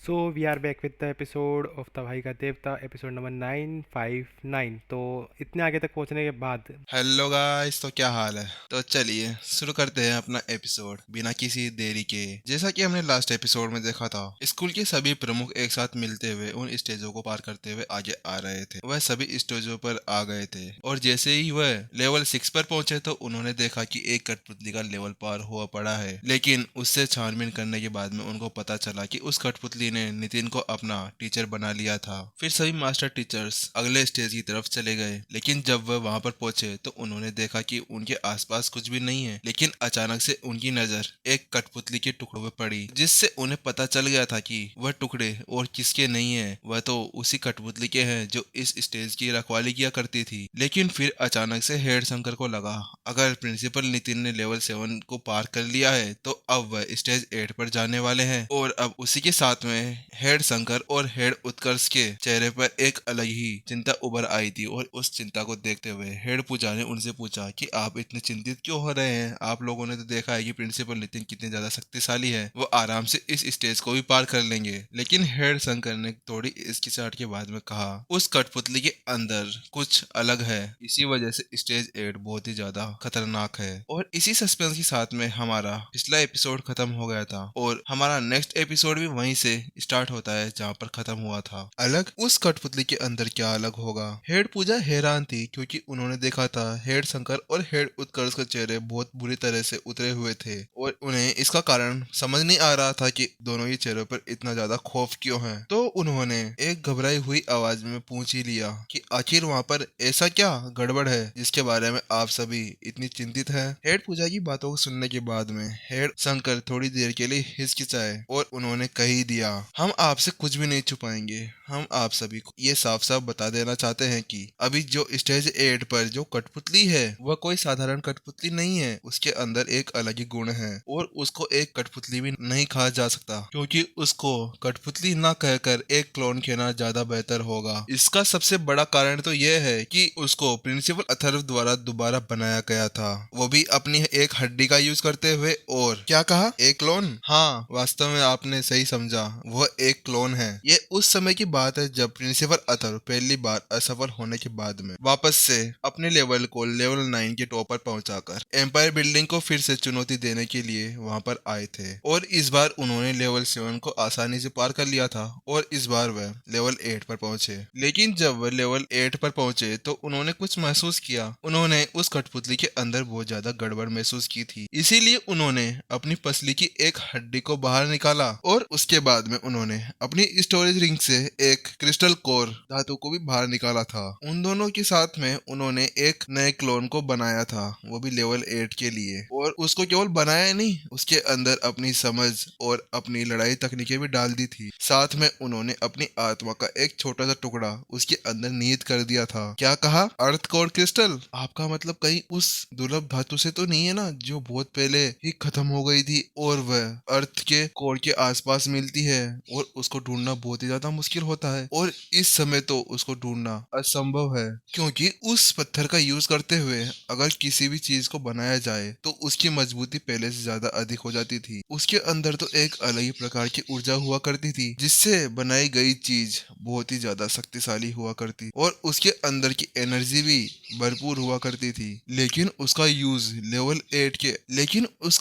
So we are back with the episode of the भाई का देवता एपिसोड नंबर 959। तो इतने आगे तक पहुंचने के बाद हेलो गाइस, तो क्या हाल है। तो चलिए शुरू करते हैं अपना एपिसोड बिना किसी देरी के। जैसा कि हमने लास्ट एपिसोड में देखा था, स्कूल के सभी प्रमुख एक साथ मिलते हुए उन स्टेजों को पार करते हुए आगे आ रहे थे। वह सभी स्टेजों पर आ गए थे और जैसे ही वह लेवल 6 पर पहुंचे तो उन्होंने देखा कि एक कठपुतली का लेवल पार हुआ पड़ा है। लेकिन उससे छानबीन करने के बाद में उनको पता चला कि उस कठपुतली ने नितिन को अपना टीचर बना लिया था। फिर सभी मास्टर टीचर्स अगले स्टेज की तरफ चले गए, लेकिन जब वह वहां पर पहुंचे तो उन्होंने देखा कि उनके आसपास कुछ भी नहीं है। लेकिन अचानक से उनकी नजर एक कठपुतली के टुकड़ों पर पड़ी, जिससे उन्हें पता चल गया था कि वह टुकड़े और किसके नहीं है, वह तो उसी कठपुतली के हैं जो इस स्टेज की रखवाली किया करती थी। लेकिन फिर अचानक से हेड शंकर को लगा, अगर प्रिंसिपल नितिन ने लेवल 7 को पार कर लिया है तो अब वह स्टेज 8 पर जाने वाले हैं। और अब उसी के साथ में हेड शंकर और हेड उत्कर्ष के चेहरे पर एक अलग ही चिंता उभर आई थी। और उस चिंता को देखते हुए हेड पूजा ने उनसे पूछा कि आप इतने चिंतित क्यों हो रहे हैं। आप लोगों ने तो देखा है कि प्रिंसिपल नितिन कितने ज्यादा शक्तिशाली है, वो आराम से इस स्टेज को भी पार कर लेंगे। लेकिन हेड शंकर ने थोड़ी हिचकिचाहट के बाद में कहा, उस कठपुतली के अंदर कुछ अलग है, इसी वजह से स्टेज 8 बहुत ही ज्यादा खतरनाक है। और इसी सस्पेंस के साथ में हमारा पिछला एपिसोड खत्म हो गया था और हमारा नेक्स्ट एपिसोड भी वहीं से स्टार्ट होता है जहाँ पर खत्म हुआ था। अलग उस कठपुतली के अंदर क्या अलग होगा। हेड पूजा हैरान थी क्योंकि उन्होंने देखा था हेड शंकर और हेड उत्कर्ष के चेहरे बहुत बुरी तरह से उतरे हुए थे और उन्हें इसका कारण समझ नहीं आ रहा था कि दोनों ही चेहरों पर इतना ज्यादा खौफ क्यों है। तो उन्होंने एक घबराई हुई आवाज में पूछ ही लिया कि आखिर वहाँ पर ऐसा क्या गड़बड़ है जिसके बारे में आप सभी इतनी चिंतित हैं। हेड पूजा की बातों को सुनने के बाद में हेड शंकर थोड़ी देर के लिए हिचकिचाए और उन्होंने कह ही दिया, हम आपसे कुछ भी नहीं छुपाएंगे। हम आप सभी को ये साफ साफ बता देना चाहते हैं कि अभी जो स्टेज 8 पर जो कठपुतली है वह कोई साधारण कठपुतली नहीं है, उसके अंदर एक अलग ही गुण है और उसको एक कठपुतली भी नहीं कहा जा सकता, क्योंकि उसको कठपुतली ना कहकर एक क्लोन कहना ज्यादा बेहतर होगा। इसका सबसे बड़ा कारण तो यह है कि उसको प्रिंसिपल अथर्व द्वारा दोबारा बनाया गया था, वो भी अपनी एक हड्डी का यूज करते हुए। और क्या कहा, एक क्लोन? हाँ, वास्तव में आपने सही समझा, वह एक क्लोन है। ये उस समय की बात है जब प्रिंसिपल अथर्व पहली बार असफल होने के बाद में वापस से अपने लेवल को लेवल 9 के टॉप पर पहुंचाकर एम्पायर बिल्डिंग को फिर से चुनौती देने के लिए वहां पर आए थे। और इस बार उन्होंने लेवल 7 को आसानी से पार कर लिया था और इस बार वह लेवल 8 पर पहुंचे। लेकिन जब वह लेवल 8 पर पहुंचे तो उन्होंने कुछ महसूस किया। उन्होंने उस कठपुतली के अंदर बहुत ज्यादा गड़बड़ महसूस की थी, इसीलिए उन्होंने अपनी पसली की एक हड्डी को बाहर निकाला और उसके बाद में उन्होंने अपनी स्टोरेज रिंग से एक क्रिस्टल कोर धातु को भी बाहर निकाला था। उन दोनों के साथ में उन्होंने एक नए क्लोन को बनाया था, वो भी लेवल 8 के लिए। और उसको केवल बनाया नहीं, उसके अंदर अपनी समझ और अपनी लड़ाई तकनीकें भी डाल दी थी। साथ में उन्होंने अपनी आत्मा का एक छोटा सा टुकड़ा उसके अंदर निहित कर दिया था। क्या कहा, अर्थ कोर क्रिस्टल? आपका मतलब कहीं उस दुर्लभ धातु से तो नहीं है ना जो बहुत पहले ही खत्म हो गई थी और वह अर्थ के कोर के आसपास मिलती है और उसको ढूंढना बहुत ही ज्यादा मुश्किल होता है और इस समय तो उसको ढूंढना असंभव है, क्योंकि उस पत्थर का यूज करते हुए अगर किसी भी चीज को बनाया जाए तो उसकी मजबूती पहले से ज्यादा अधिक हो जाती थी। उसके अंदर तो एक अलग ही प्रकार की ऊर्जा हुआ करती थी जिससे बनाई गई चीज बहुत ही ज्यादा शक्तिशाली हुआ करती और उसके अंदर की एनर्जी भी भरपूर हुआ करती थी। लेकिन उसका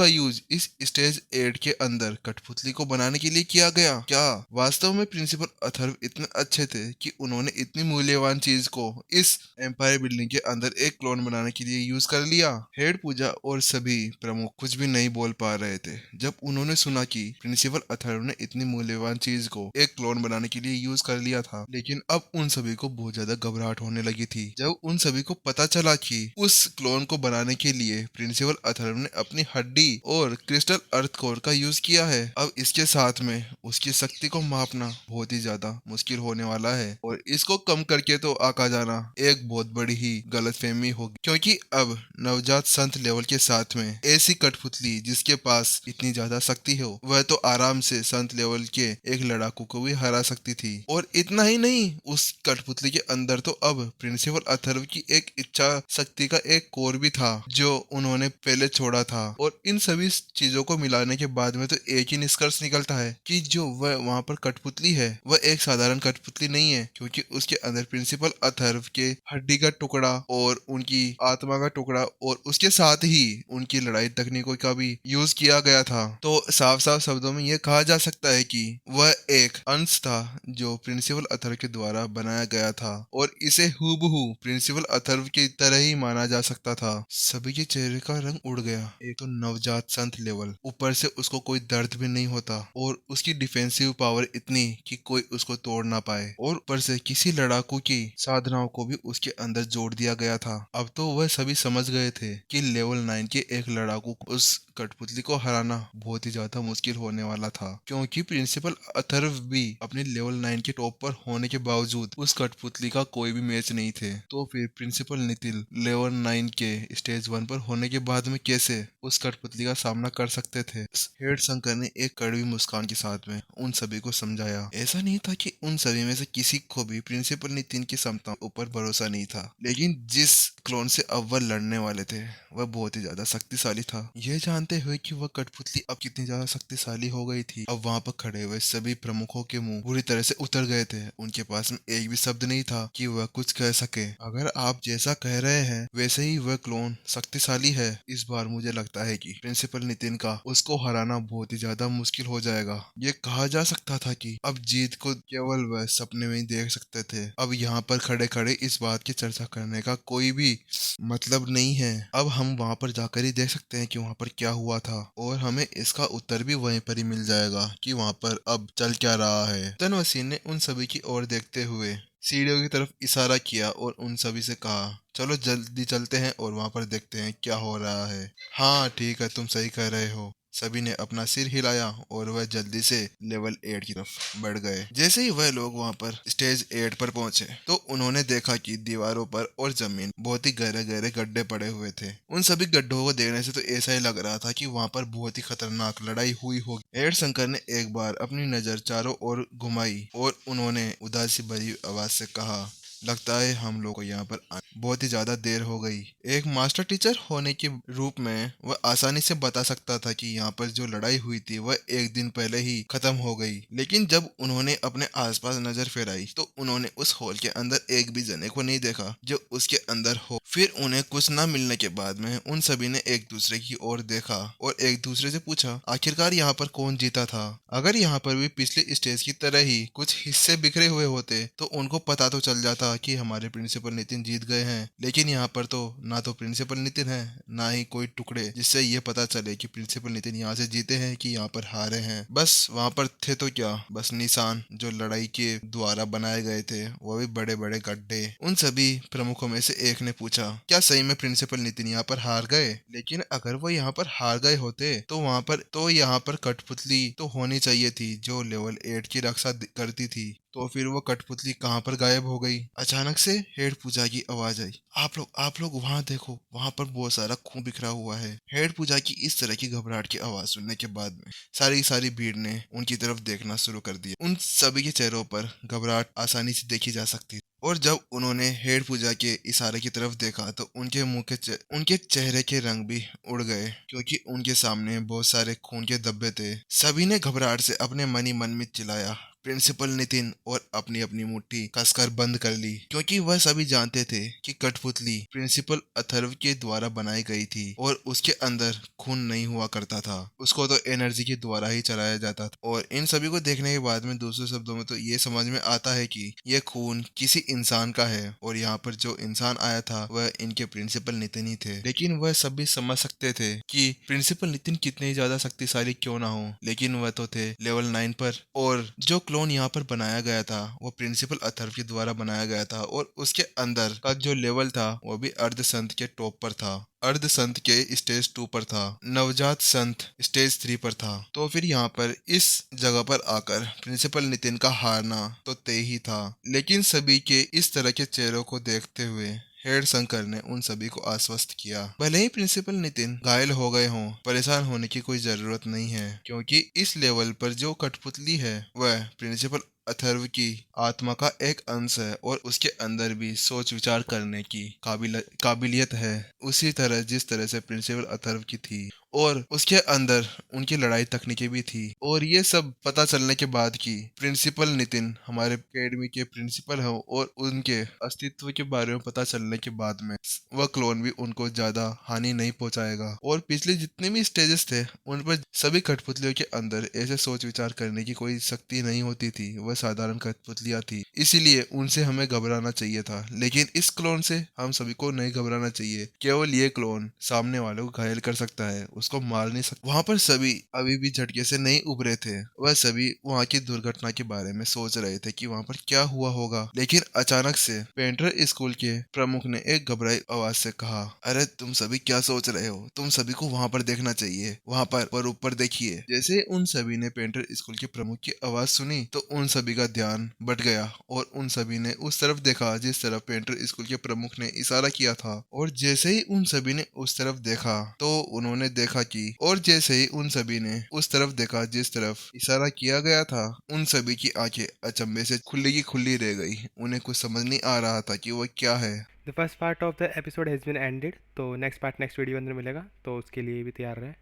यूज इस स्टेज 8 के अंदर कठपुतली को बनाने के लिए किया गया। क्या वास्तव में प्रिंसिपल अथर्व इतने अच्छे थे कि उन्होंने इतनी मूल्यवान चीज को इस एम्पायर बिल्डिंग के अंदर एक क्लोन बनाने के लिए यूज कर लिया? हेड पूजा और सभी प्रमुख कुछ भी नहीं बोल पा रहे थे जब उन्होंने सुना कि प्रिंसिपल अथर्व ने इतनी मूल्यवान चीज को एक क्लोन बनाने के लिए यूज कर लिया था। लेकिन अब उन सभी को बहुत ज्यादा घबराहट होने लगी थी जब उन सभी को पता चला कि उस क्लोन को बनाने के लिए प्रिंसिपल अथर्व ने अपनी हड्डी और क्रिस्टल अर्थ कोर का यूज किया है। अब इसके साथ में उसकी शक्ति को मापना बहुत ही ज्यादा मुश्किल होने वाला है और इसको कम करके तो आका जाना एक बहुत बड़ी ही गलतफहमी होगी, क्योंकि अब नवजात संत लेवल के साथ में ऐसी कठपुतली जिसके पास इतनी ज्यादा शक्ति हो वह तो आराम से संत लेवल के एक लड़ाकू को भी हरा सकती थी। और इतना ही नहीं, उस कठपुतली के अंदर तो अब प्रिंसिपल अथर्व की एक इच्छा शक्ति का एक कोर भी था जो उन्होंने पहले छोड़ा था। और इन सभी चीजों को मिलाने के बाद में तो एक ही निष्कर्ष निकलता है कि जो वह वहां पर कठपुतली है वह एक साधारण कठपुतली नहीं है, क्योंकि उसके अंदर प्रिंसिपल अथर्व के हड्डी का टुकड़ा और उनकी आत्मा का टुकड़ा और उसके साथ ही उनकी लड़ाई तकनीकों का भी यूज किया गया था। तो साफ साफ शब्दों में यह कहा जा सकता है कि वह एक अंश था जो प्रिंसिपल अथर्व के द्वारा बनाया गया था और इसे हूबहू प्रिंसिपल अथर्व की तरह ही माना जा सकता था। सभी के चेहरे का रंग उड़ गया। एक तो नवजात संत लेवल, ऊपर से उसको कोई दर्द भी नहीं होता और उसकी डिफेंसिव पावर इतनी कि कोई उसको तोड़ ना पाए, और ऊपर से किसी लड़ाकू की साधनाओं को भी उसके अंदर जोड़ दिया गया था। अब तो वह सभी समझ गए थे कि लेवल 9 के एक लड़ाकू को उस कठपुतली को हराना बहुत ही ज्यादा मुश्किल होने वाला था, क्योंकि प्रिंसिपल अथर्व भी अपने लेवल 9 के टॉप पर होने के बावजूद उस कठपुतली का कोई भी मैच नहीं थे। तो फिर प्रिंसिपल नितिन लेवल 9 के स्टेज 1 पर होने के बाद में कैसे उस कठपुतली का सामना कर सकते थे? हेड शंकर ने एक कड़वी मुस्कान के साथ में उन सभी को समझाया। ऐसा नहीं था कि उन सभी में से किसी को भी प्रिंसिपल नितिन की क्षमता ऊपर भरोसा नहीं था, लेकिन जिस क्लोन से अव्वल लड़ने वाले थे वह बहुत ही ज्यादा शक्तिशाली था। यह जानते हुए कि वह कठपुतली अब कितनी ज्यादा शक्तिशाली हो गई थी, अब वहां पर खड़े हुए सभी प्रमुखों के मुंह बुरी तरह से उतर गए थे। उनके पास में एक भी शब्द नहीं था कि वह कुछ कह सके। अगर आप जैसा कह रहे हैं वैसे ही वह क्लोन शक्तिशाली है, इस बार मुझे लगता है कि प्रिंसिपल नितिन का उसको हराना बहुत ही ज्यादा मुश्किल हो जाएगा। ये कहा जा सकता था कि अब जीत को केवल वह सपने में ही देख सकते थे। अब यहाँ पर खड़े खड़े इस बात की चर्चा करने का कोई भी मतलब नहीं है। अब हम वहां पर जाकर ही देख सकते हैं कि वहां पर क्या हुआ था, और हमें इसका उत्तर भी वहीं पर ही मिल जाएगा कि वहां पर अब चल क्या रहा है। तन वसीम ने उन सभी की ओर देखते हुए सीढ़ियों की तरफ इशारा किया और उन सभी से कहा, चलो जल्दी चलते हैं और वहां पर देखते हैं क्या हो रहा है। हाँ ठीक है, तुम सही कह रहे हो। सभी ने अपना सिर हिलाया और वह जल्दी से लेवल 8 की तरफ बढ़ गए। जैसे ही वह लोग वहां पर स्टेज 8 पर पहुंचे तो उन्होंने देखा कि दीवारों पर और जमीन बहुत ही गहरे गहरे गड्ढे पड़े हुए थे। उन सभी गड्ढों को देखने से तो ऐसा ही लग रहा था कि वहां पर बहुत ही खतरनाक लड़ाई हुई होगी। एड शंकर ने एक बार अपनी नजर चारों ओर घुमाई और उन्होंने उदासी भरी आवाज से कहा, लगता है हम लोग को यहाँ पर बहुत ही ज्यादा देर हो गई। एक मास्टर टीचर होने के रूप में वह आसानी से बता सकता था कि यहाँ पर जो लड़ाई हुई थी वह एक दिन पहले ही खत्म हो गई, लेकिन जब उन्होंने अपने आसपास नजर फेराई तो उन्होंने उस हॉल के अंदर एक भी जने को नहीं देखा जो उसके अंदर हो। फिर उन्हें कुछ न मिलने के बाद में उन सभी ने एक दूसरे की ओर देखा और एक दूसरे से पूछा, आखिरकार यहाँ पर कौन जीता था? अगर यहाँ पर भी पिछले स्टेज की तरह ही कुछ हिस्से बिखरे हुए होते तो उनको पता तो चल जाता कि हमारे प्रिंसिपल नितिन जीत गए हैं, लेकिन यहाँ पर तो ना तो प्रिंसिपल नितिन है ना ही कोई टुकड़े जिससे ये पता चले कि प्रिंसिपल नितिन यहाँ से जीते हैं कि यहाँ पर हारे हैं। बस वहाँ पर थे तो क्या, बस निशान जो लड़ाई के द्वारा बनाए गए थे, वो भी बड़े बड़े गड्ढे। उन सभी प्रमुखों में से एक ने पूछा, क्या सही में प्रिंसिपल नितिन यहाँ पर हार गए? लेकिन अगर वो यहाँ पर हार गए होते तो यहाँ पर कठपुतली तो होनी चाहिए थी जो लेवल 8 की रक्षा करती थी। तो फिर वो कठपुतली कहाँ पर गायब हो गई? अचानक से हेड पूजा की आवाज आई, आप लोग वहाँ देखो, वहाँ पर बहुत सारा खून बिखरा हुआ है। हेड पूजा की इस तरह की घबराहट की आवाज सुनने के बाद में सारी भीड़ ने उनकी तरफ देखना शुरू कर दिया। उन सभी के चेहरों पर घबराहट आसानी से देखी जा सकती, और जब उन्होंने हेड पूजा के इशारे की तरफ देखा तो उनके उनके चेहरे के रंग भी उड़ गए, क्योंकि उनके सामने बहुत सारे खून के धब्बे थे। सभी ने घबराहट से अपने मन ही मन में चिल्लाया, प्रिंसिपल नितिन, और अपनी अपनी मुट्ठी कसकर बंद कर ली, क्योंकि वह सभी जानते थे कि कठपुतली प्रिंसिपल अथर्व के द्वारा बनाई गई थी और उसके अंदर खून नहीं हुआ करता था, उसको तो एनर्जी के द्वारा ही चलाया जाता था। और इन सभी को देखने के बाद में दूसरे शब्दों में तो ये समझ में आता है कि यह खून किसी इंसान का है, और यहाँ पर जो इंसान आया था वह इनके प्रिंसिपल नितिन ही थे। लेकिन वह सभी समझ सकते थे कि प्रिंसिपल नितिन कितने ही ज्यादा शक्तिशाली क्यों ना हो, लेकिन वह तो थे लेवल 9 पर, और जो क्लोन यहाँ पर बनाया गया था वो प्रिंसिपल अथर्व के द्वारा बनाया गया था, और उसके अंदर का जो लेवल था वो भी अर्ध संत के टॉप पर था, अर्ध संत के स्टेज 2 पर था, नवजात संत स्टेज 3 पर था। तो फिर यहाँ पर इस जगह पर आकर प्रिंसिपल नितिन का हारना तो तय ही था। लेकिन सभी के इस तरह के चेहरों को देखते हुए हेड शंकर ने उन सभी को आश्वस्त किया, भले ही प्रिंसिपल नितिन घायल हो गए हों, परेशान होने की कोई जरूरत नहीं है, क्योंकि इस लेवल पर जो कठपुतली है वह प्रिंसिपल अथर्व की आत्मा का एक अंश है और उसके अंदर भी सोच विचार करने की काबिलियत है, उसी तरह जिस तरह से प्रिंसिपल अथर्व की थी। और उसके अंदर उनकी लड़ाई तकनीकी भी थी। और ये सब पता चलने के बाद कि प्रिंसिपल नितिन हमारे एकेडमी के प्रिंसिपल हैं और उनके अस्तित्व के बारे में पता चलने के बाद में वह क्लोन भी उनको ज्यादा हानि नहीं पहुंचाएगा। और पिछले जितने भी स्टेजेस थे उन पर सभी कठपुतलियों के अंदर ऐसे सोच विचार करने की कोई शक्ति नहीं होती थी, वह साधारण कठपुतलियां थी, इसीलिए उनसे हमें घबराना चाहिए था। लेकिन इस क्लोन से हम सभी को नहीं घबराना चाहिए। केवल ये क्लोन सामने वाले को घायल कर सकता है, उसको मार नहीं सकता। वहां पर सभी अभी भी झटके से नहीं उभरे थे। वह सभी वहां की दुर्घटना के बारे में सोच रहे थे कि वहां पर क्या हुआ होगा। लेकिन अचानक से पेंटर स्कूल के प्रमुख ने एक घबराई आवाज से कहा, अरे तुम सभी क्या सोच रहे हो? तुम सभी को वहां पर देखना चाहिए, वहां पर ऊपर देखिए। जैसे उन सभी ने पेंटर स्कूल के प्रमुख की आवाज सुनी तो उन सभी का ध्यान बट गया और उन सभी ने उस तरफ देखा जिस तरफ पेंटर स्कूल के प्रमुख ने इशारा किया था। और जैसे ही उन सभी ने उस तरफ देखा तो उन्होंने देखा कि और जैसे ही उन सभी ने उस तरफ देखा जिस तरफ इशारा किया गया था, उन सभी की आंखें अचंभे से खुली की खुली रह गई। उन्हें कुछ समझ नहीं आ रहा था कि वह क्या है। The first part of the episode has been ended, तो नेक्स्ट पार्ट नेक्स्ट वीडियो अंदर मिलेगा, तो उसके लिए भी तैयार रहे।